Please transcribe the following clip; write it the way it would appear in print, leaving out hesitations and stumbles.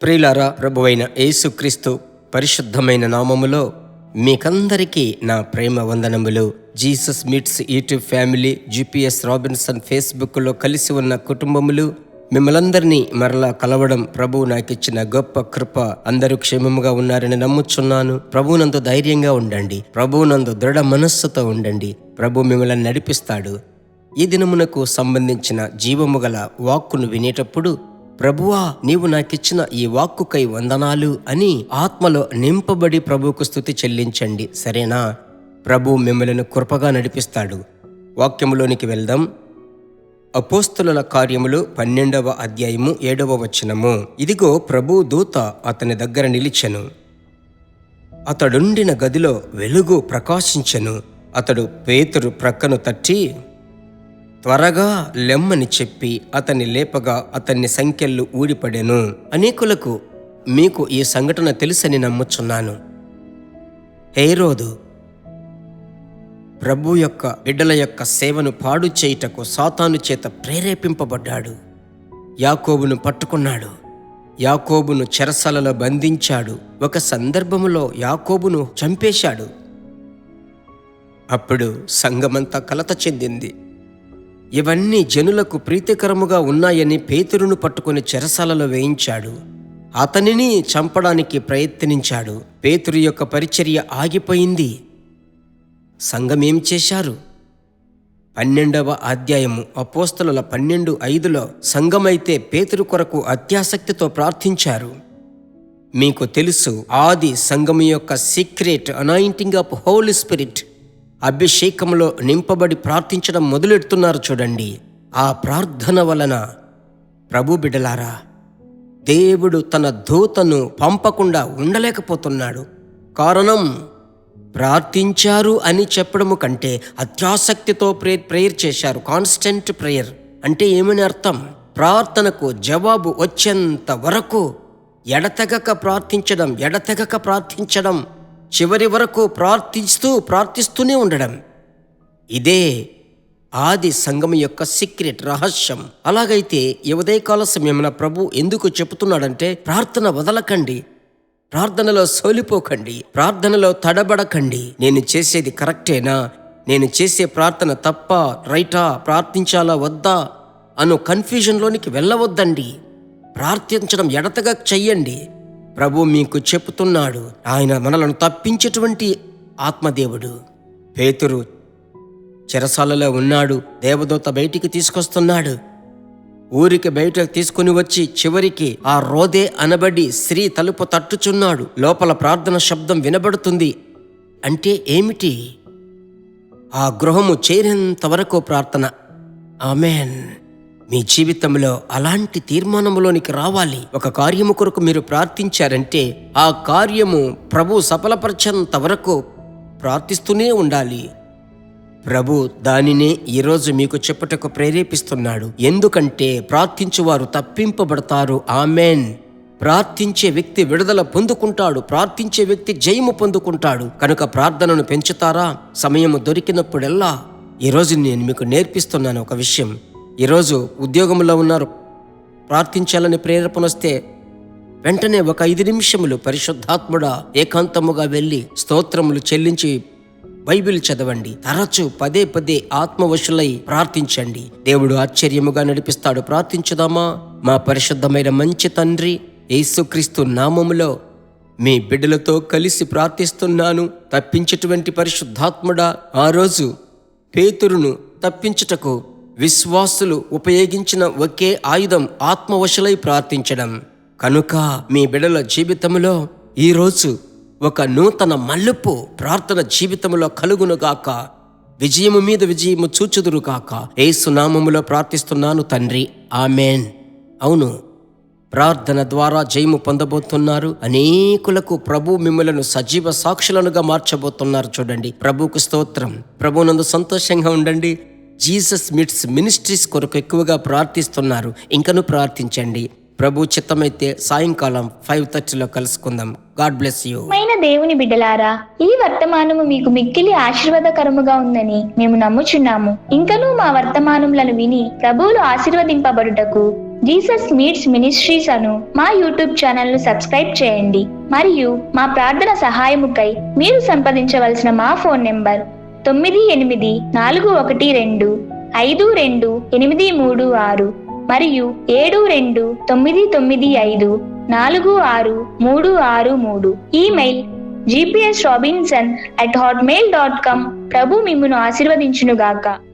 ప్రియులారా, ప్రభువైన యేసుక్రీస్తు పరిశుద్ధమైన నామములో మీకందరికీ నా ప్రేమ వందనములు. Jesus meets YouTube family, GPS Robinson ఫేస్బుక్లో కలిసి ఉన్న కుటుంబములు, మిమ్మలందరినీ మరలా కలవడం ప్రభువు నాకిచ్చిన గొప్ప కృప. అందరూ క్షేమముగా ఉన్నారని నమ్ముచున్నాను. ప్రభువునందు ధైర్యంగా ఉండండి, ప్రభువునందు దృఢ మనస్సుతో ఉండండి. ప్రభు మిమ్మల్ని నడిపిస్తాడు. ఈ దినమునకు సంబంధించిన జీవము గల వాక్కును వినేటప్పుడు, ప్రభువా, నీవు నాకిచ్చిన ఈ వాక్కుకై వందనాలు అని ఆత్మలో నింపబడి ప్రభువుకు స్తుతి చెల్లించండి. సరేనా? ప్రభు మిమ్మల్ని కృపగా నడిపిస్తాడు. వాక్యములోనికి వెళ్దాం. అపోస్తలుల కార్యములు 12వ అధ్యాయము 7వ వచనము. ఇదిగో, ప్రభు దూత అతని దగ్గర నిలిచెను. అతడుండిన గదిలో వెలుగు ప్రకాశించెను. అతడు పేతురు ప్రక్కను తట్టి, త్వరగా లెమ్మని చెప్పి అతన్ని లేపగా అతన్ని సంకెళ్ళు ఊడిపడెను. అనేకులకు మీకు ఈ సంఘటన తెలుసని నమ్ముచున్నాను. హేరోదు ప్రభు యొక్క బిడ్డల యొక్క సేవను పాడు చేయుటకు సాతాను చేత ప్రేరేపింపబడ్డాడు. యాకోబును పట్టుకున్నాడు. యాకోబును చెరసాలలో బంధించాడు. ఒక సందర్భములో యాకోబును చంపేశాడు. అప్పుడు సంఘమంతా కలత చెందింది. ఇవన్నీ జనులకు ప్రీతికరముగా ఉన్నాయని పేతురును పట్టుకుని చెరసాలలో వేయించాడు. అతనిని చంపడానికి ప్రయత్నించాడు. పేతురు యొక్క పరిచర్య ఆగిపోయింది. సంఘమేం చేశారు? 12వ అధ్యాయము అపోస్తలుల 12:5లో సంఘమైతే పేతురు కొరకు అత్యాసక్తితో ప్రార్థించారు. మీకు తెలుసు, ఆది సంఘము యొక్క secret anointing of Holy Spirit, అభిషేకంలో నింపబడి ప్రార్థించడం మొదలెడుతున్నారు చూడండి. ఆ ప్రార్థన వలన ప్రభు బిడ్డలారా, దేవుడు తన దూతను పంపకుండా ఉండలేకపోతున్నాడు. కారణం, ప్రార్థించారు అని చెప్పడము కంటే అత్యాసక్తితో ప్రేయర్ చేశారు. కాన్స్టెంట్ ప్రేయర్ అంటే ఏమని అర్థం? ప్రార్థనకు జవాబు వచ్చేంత వరకు ఎడతెగక ప్రార్థించడం, చివరి వరకు ప్రార్థిస్తూనే ఉండడం. ఇదే ఆది సంఘం యొక్క సీక్రెట్ రహస్యం. అలాగైతే ఈ ఉదయకాల సమయమున ప్రభు ఎందుకు చెబుతున్నాడంటే, ప్రార్థన వదలకండి, ప్రార్థనలో సోలిపోకండి, ప్రార్థనలో తడబడకండి. నేను చేసేది కరెక్టేనా, నేను చేసే ప్రార్థన తప్ప రైటా, ప్రార్థించాలా వద్దా అను కన్ఫ్యూజన్లోనికి వెళ్ళవద్దండి. ప్రార్థించడం ఎడతగా చెయ్యండి. ప్రభు మీకు చెప్తున్నాడు, ఆయన మనలను తప్పించేటువంటి ఆత్మదేవుడు. పేతురు చెరసాలలో ఉన్నాడు. దేవదూత బయటికి తీసుకొస్తున్నాడు. ఊరికి బయటకు తీసుకుని వచ్చి చివరికి ఆ రోదే అనబడి స్త్రీ తలుపు తట్టుచున్నాడు. లోపల ప్రార్థన శబ్దం వినబడుతుంది. అంటే ఏమిటి? ఆ గృహము చేరేంత వరకు ప్రార్థన. ఆమేన్. మీ జీవితంలో అలాంటి తీర్మానములోనికి రావాలి. ఒక కార్యము కొరకు మీరు ప్రార్థించారంటే ఆ కార్యము ప్రభు సఫలపరిచేంత వరకు ప్రార్థిస్తూనే ఉండాలి. ప్రభు దానినే ఈరోజు మీకు చెప్పుటకు ప్రేరేపిస్తున్నాడు. ఎందుకంటే ప్రార్థించువారు తప్పింపబడతారు. ఆమేన్. ప్రార్థించే వ్యక్తి విడుదల పొందుకుంటాడు. ప్రార్థించే వ్యక్తి జయము పొందుకుంటాడు. కనుక ప్రార్థనను పెంచుతారా? సమయము దొరికినప్పుడెల్లా. ఈరోజు నేను మీకు నేర్పిస్తున్నాను ఒక విషయం. ఈరోజు ఉద్యోగంలో ఉన్నారు, ప్రార్థించాలని ప్రేరేపణ వస్తే వెంటనే ఒక 5 నిమిషములు పరిశుద్ధాత్ముడా ఏకాంతముగా వెళ్ళి స్తోత్రములు చెల్లించి బైబిల్ చదవండి. తరచు పదే ఆత్మవశులై ప్రార్థించండి. దేవుడు ఆశ్చర్యముగా నడిపిస్తాడు. ప్రార్థించుదామా? మా పరిశుద్ధమైన మంచి తండ్రి, యేసుక్రీస్తు నామములో మీ బిడ్డలతో కలిసి ప్రార్థిస్తున్నాను. తప్పించేటువంటి పరిశుద్ధాత్ముడా, ఆ రోజు పేతురును తప్పించుటకు విశ్వాసులు ఉపయోగించిన ఒకే ఆయుధం ఆత్మవశులై ప్రార్థించడం. కనుక మీ బిడ్డల జీవితంలో ఈరోజు ఒక నూతన మలుపు ప్రార్థన జీవితంలో కలుగునుగాక. విజయము మీద విజయము చూచుదురుగాక. యేసు నామములో ప్రార్థిస్తున్నాను తండ్రి. ఆమేన్. అవును, ప్రార్థన ద్వారా జయము పొందబోతున్నారు. అనేకులకు ప్రభు మిమ్మలను సజీవ సాక్షులనుగా మార్చబోతున్నారు. చూడండి, ప్రభుకు స్తోత్రం. ప్రభునందు సంతోషంగా ఉండండి. జీసస్ మీట్స్ మినిస్ట్రీస్ కొరకు ఎక్కువగా ప్రార్థిస్తున్నారు. ఇంకను ప్రార్థించండి. ప్రభు చిత్తమైతే సాయంకాలం 5:30లో కలుసుకుందాం. God bless you. దేవుని బిడ్డలారా, ఈ వర్తమానము మీకు మిక్కిలి ఆశీర్వాదకరముగా ఉందని మేము నమ్ముచున్నాము. ఇంకనూ మా వర్తమానములను విని ప్రభువులు ఆశీర్వదింపబడుటకు జీసస్ మీట్స్ మినిస్ట్రీస్ అను మా యూట్యూబ్ ఛానల్ ను సబ్స్క్రైబ్ చేయండి. మరియు మా ప్రార్థన సహాయముకై మీరు సంప్రదించవలసిన మా ఫోన్ నెంబర్ 9841522836 మరియు 7299546363. Email gpsrobinson@hotmail.com. ప్రభు మిమ్మును ఆశీర్వదించునుగాక.